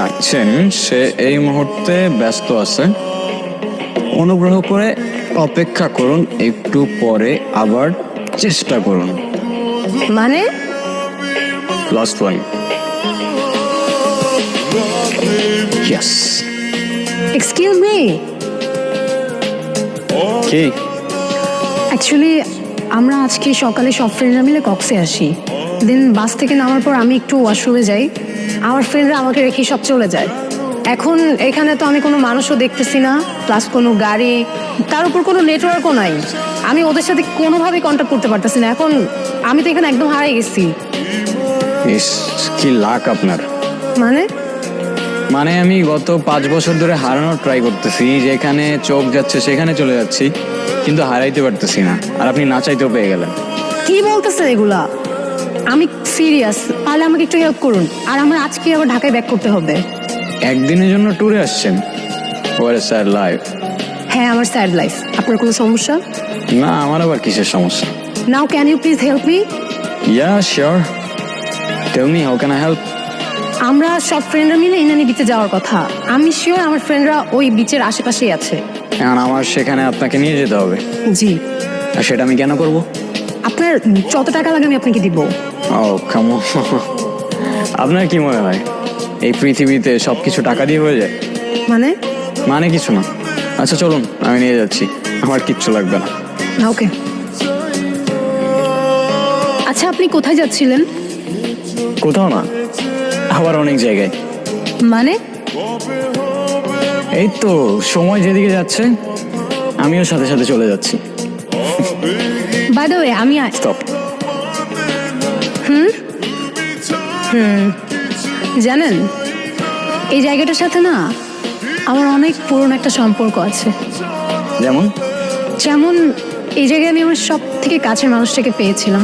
ডাকছেন সে এই মুহূর্তে ব্যস্ত আছে, অনুগ্রহ করে অপেক্ষা করুন, একটু পরে আবার চেষ্টা করুন। মানে last one. Yes. Excuse me, কি? অ্যাকচুয়ালি আমরা আজকে সকালে সব ফ্রেন্ডরা মিলে কক্সে আসি। দেন বাস থেকে নামার পর আমি একটু ওয়াশরুমে যাই, আমার ফ্রেন্ডরা আমাকে রেখে সব চলে যায়। এখন এখানে তো আমি কোনো মানুষও দেখতেছি না, প্লাস কোনো গাড়ি, তার উপর কোনো নেটওয়ার্কও নাই। আমি ওদের সাথে কোনোভাবেই কন্ট্যাক্ট করতে পারতেছি না। এখন আমি তো এখানে একদম হারিয়ে গেছি। ইস, কি লাক আপনার। মানে মানে আমি গত 5 বছর ধরে হারানোর ট্রাই করতেছি, যেখানে চোখ যাচ্ছে সেখানে চলে যাচ্ছি, কিন্তু হারাইতে পারতেছি না। আর আপনি না চাইতেও পেয়ে গেলেন। কি বলতেছে এগুলা? আমি সিরিয়াস, তাহলে আমাকে একটু হেল্প করুন। আর আমার আজকে আবার ঢাকায় ব্যাক করতে হবে। একদিনের জন্য ট্যুরে আসছেন? What a sad life. হ্যাঁ, আমার স্যাড লাইফ। আপনার কোনো সমস্যা? না, আমার আবার কিসের সমস্যা? Now can you please help me? Yeah sure, tell me how can I help. আমরা সব ফ্রেন্ডরা মিলে ইনানি বিচে যাওয়ার কথা। আমি শিওর আমার ফ্রেন্ডরা ওই বিচের আশেপাশেই আছে। এখন আমার সেখানে আপনাকে নিয়ে যেতে হবে। জি। আর সেটা আমি কেন করব? আপনার যত টাকা লাগে আমি আপনাকে দিব। ও কাম অন। আপনার কি মনে হয় এই পৃথিবীতে সবকিছু টাকা দিয়ে হয়ে যায়? মানে কিছু না। আচ্ছা চলুন, আমি নিয়ে যাচ্ছি, আমার কিচ্ছু লাগবে না। ওকে। আচ্ছা, আপনি কোথায় যাচ্ছিলেন? কোথাও না, আবার অনেক জায়গায়। মানে এই তো সময় যেদিকে যাচ্ছে আমিও সাথে সাথে চলে যাচ্ছি। বাই দ্য ওয়ে, আমি স্টপ। জানেন এই জায়গাটার সাথে না আমার অনেক পুরনো একটা সম্পর্ক আছে। যেমন? যেমন এই জায়গায় আমি আমার সব থেকে কাছের মানুষটাকে পেয়েছিলাম,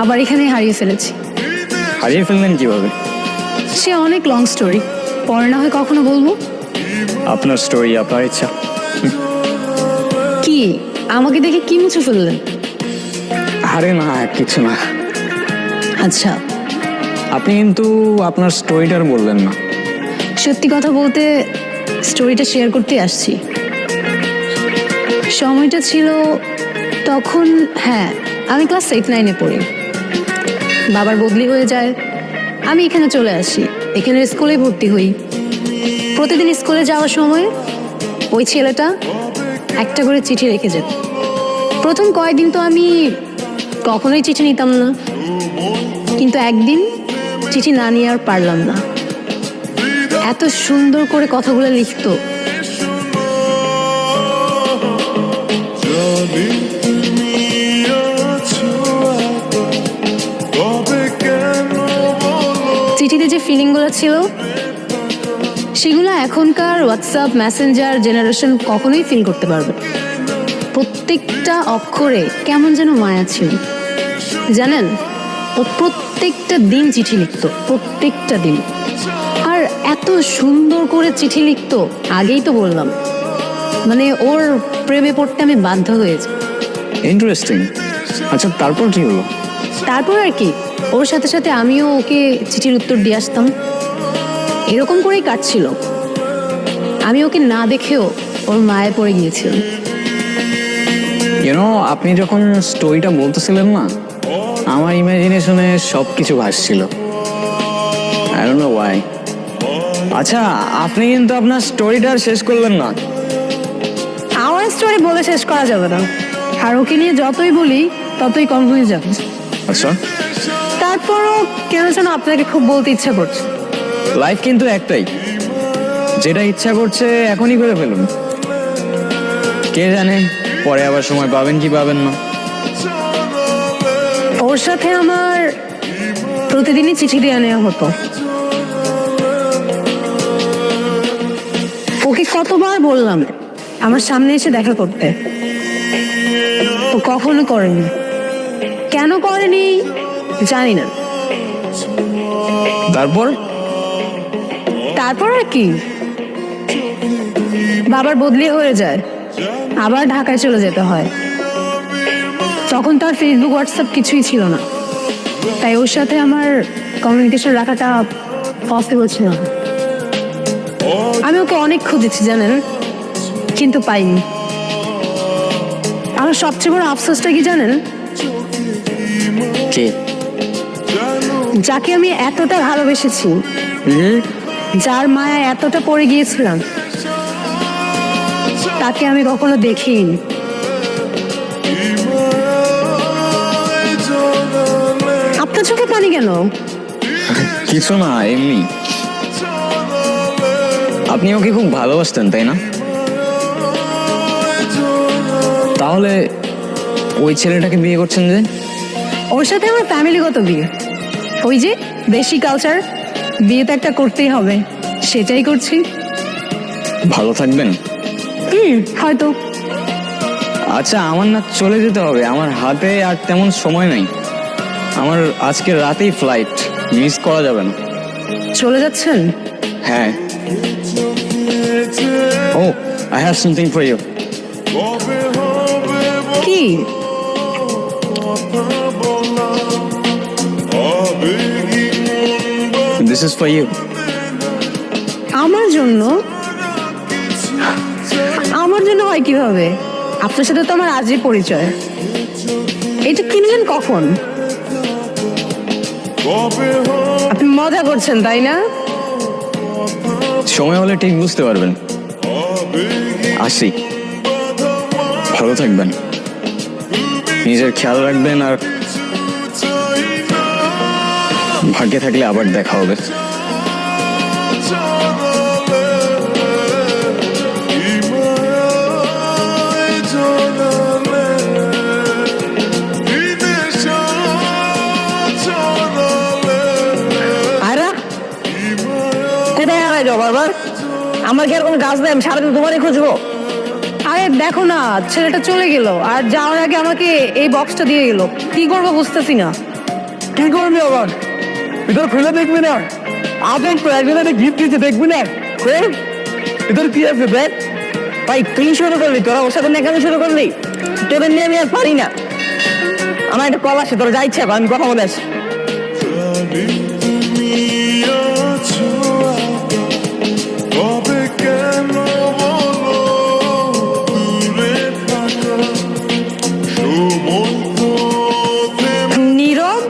আবার এখানে হারিয়ে ফেলেছি। হারিয়ে ফেললেন কিভাবে? সে অনেক লং স্টোরি, পরে না হয় কখনো বলবো। আপনার স্টোরি, আপনার ইচ্ছা। কি আমাকে দেখে কি মুছে ফেললেন? আরে না, কিছু না। আচ্ছা, আপনি কিন্তু আপনার স্টোরিটার বললেন না। সত্যি কথা বলতে স্টোরিটা শেয়ার করতে আসছি। সময়টা ছিল তখন, হ্যাঁ, আমি ক্লাস 8-9-এ পড়ি। বাবার বদলি হয়ে যায়, আমি এখানে চলে আসি, এখানে স্কুলে ভর্তি হই। প্রতিদিন স্কুলে যাওয়ার সময় ওই ছেলেটা একটা করে চিঠি রেখে যেত। প্রথম কয়েকদিন তো আমি কখনোই চিঠি নিতাম না, কিন্তু একদিন চিঠি না নিয়ে আর পারলাম না। এত সুন্দর করে কথাগুলো লিখতো। চিঠিতে যে ফিলিংগুলো ছিল সেগুলো এখনকার হোয়াটসঅ্যাপ মেসেঞ্জার জেনারেশন কখনোই ফিল করতে পারবে। প্রত্যেকটা অক্ষরে কেমন যেন মায়া ছিল। জানেন, ও প্রত্যেকটা দিন চিঠি লিখতো, প্রত্যেকটা দিন। আর এত সুন্দর করে চিঠি লিখতো, আগেই তো বললাম, মানে ওর প্রেমে পড়তে আমি বাধ্য হয়েছি। ইন্টারেস্টিং। আচ্ছা তারপর কি হলো? তারপর আর কি, ওর সাথে সাথে আমিও ওকে চিঠির উত্তর দিয়ে আসতাম। এরকম করেই কাটছিল। আমি ওকে না দেখেও ওর মায়ে পড়ে গিয়েছিলাম। ইউনো, আপনি যখন স্টোরিটা বলতেছিলেন না, আমার ইমাজিনেশনে সব কিছু ভাসছিল। I don't know why. আচ্ছা, আপনি কিন্তু আপনার স্টোরিটা শেষ করলেন না। আমার স্টোরি বলে শেষ করা যাবে না, আর ওকে নিয়ে যতই বলি ততই কম হয়ে যাবে। আচ্ছা, তারপরও কেন যেন আপনাকে খুব বলতে ইচ্ছা করছে। লাইফ কিন্তু একটাই, যেটা ইচ্ছা করছে এখনই করে ফেলুন। কে জানে পরে আবার সময় পাবেন কি পাবেন না। ওর সাথে আমার প্রতিদিনই চিঠি দিয়ে নেওয়া হতো। ওকে কতবার বললাম আমার সামনে এসে দেখা করতে, ও কখনো করেনি। কেন করেনি জানি না। তারপর আর কি, বাবার বদলি হয়ে যায়, আবার ঢাকায় চলে যেতে হয়। তখন তো আর ফেসবুক হোয়াটসঅ্যাপ কিছুই ছিল না, তাই ওর সাথে আমার কমিউনিকেশন রাখাটা পসিবল ছিল না। আমি ওকে অনেক খুঁজেছি জানেন, কিন্তু পাইনি। আমার সবচেয়ে বড় আফসোসটা কি জানেন? কে? যাকে আমি এতটা ভালোবেসেছি, যার মায়া এতটা পড়ে গিয়েছিলাম, তাকে আমি কখনো দেখিনি। আপনার চোখে পানি কেন? কিছু না, এমনি। আপনি ওকে খুব ভালোবাসতেন তাই না? তাহলে ওই ছেলেটাকে বিয়ে করছেন যে? ওর সাথে আমার ফ্যামিলিগত বিয়ে। ওই যে দেশি কালচার, বিয়ে তো একটা করতেই হবে, সেটাই করছি। ভালো থাকবেন। হয়তো। আচ্ছা, আমার না চলে যেতে হবে, আমার হাতে আর তেমন সময় নেই। আমার আজকে রাতেই ফ্লাইট, মিস করা যাবে না। চলে যাচ্ছেন? হ্যাঁ। ও, I have something for you. কি? This is for you. আমার জন্য? আমার জন্য হয় কিভাবে? আপনার সাথে তো আমার আজই পরিচয়। এটা কিনলেন কখন? আপনি মজা করছেন তাই না? সময় হলে ঠিক বুঝতে পারবেন। আসি, ভালো থাকবেন, নিজের খেয়াল রাখবেন, আর ভাগ্যে থাকলে আবার দেখা হবে। বারবার আমার কি আর কোনো কাজ নেই? আমি সারাদিন তোমারই খুঁজবো। আরে দেখো না, ছেলেটা চলে গেল, আর যাওয়ার আগে আমাকে এই বক্সটা দিয়ে গেল। কি করবো বুঝতেছি না। কি করবি আবার? ভিতর খুলে দেখবি না? আপন তো একজন গিফট দিতে দেখবি না? ভিতর কি আছে দেখ। ভাই তুই শুরু করলি, তোরা ওর সাথে নেকামি শুরু করলি। তোদের নিয়ে আমি আর পারি না। আমার একটা কল আছে, তোরা যা ইচ্ছা কর, আমি কথা বলে আসি। নীরব?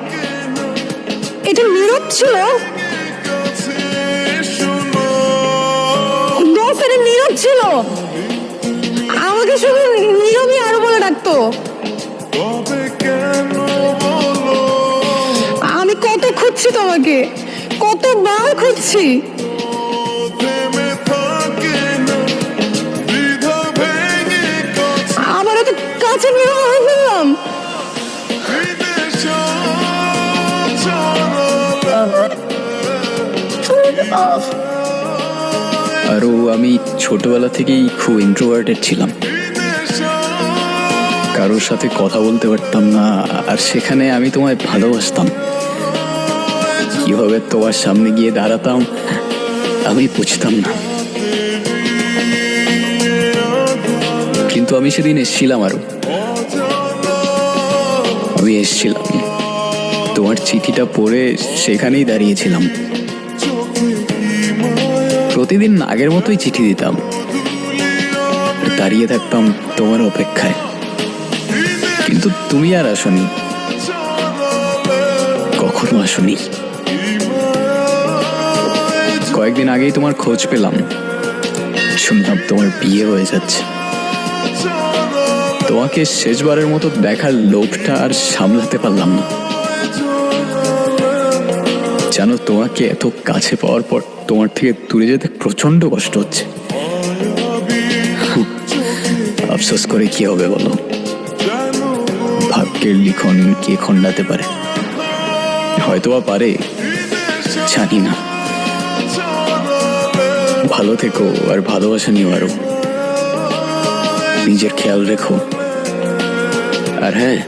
এটা নীরব ছিল? গার্লফ্রেন্ড নীরব ছিল? আমাকে শুধু নীরবই আরো বলে ডাকতো। আমি কত খুঁজছি তোমাকে, কতবার খুঁজছি। আবার এত কাছে নীরব হয়ে ফেললাম। আরও আমি ছোটবেলা থেকেই খুব ইন্ট্রোভার্টেড ছিলাম, কারোর সাথে কথা বলতে পারতাম না, আর সেখানে আমি তোমায় ভালোবাসতাম। কিভাবে তোমার সামনে গিয়ে দাঁড়াতাম আমি বুঝতাম না, কিন্তু আমি সেদিন এসেছিলাম। আরও আমি এসেছিলাম, তোমার চিঠিটা পড়ে সেখানেই দাঁড়িয়েছিলাম। প্রতিদিন আগের মতোই চিঠি দিতাম, দাঁড়িয়ে থাকতাম তোমার অপেক্ষায়, কিন্তু তুমি আর আসনি, কখনো আসনি। কয়েকদিন আগেই তোমার খোঁজ পেলাম, শুনলাম তোমার বিয়ে হয়ে যাচ্ছে। তোমাকে শেষবারের মতো দেখার লোভটা আর সামলাতে পারলাম না। জানো, তোমাকে এত কাছে পাওয়ার পর তোমার থেকে দূরে যেতে প্রচন্ড কষ্ট হচ্ছে। আফসোস করে কি হবে বলো? ভাগ্যের লিখন কে খণ্ডাতে পারে? হয়তোবা পারে, জানি না। ভালো থেকো, আর ভালোবাসা নিও আরো। নিজের খেয়াল রেখো। আর হ্যাঁ,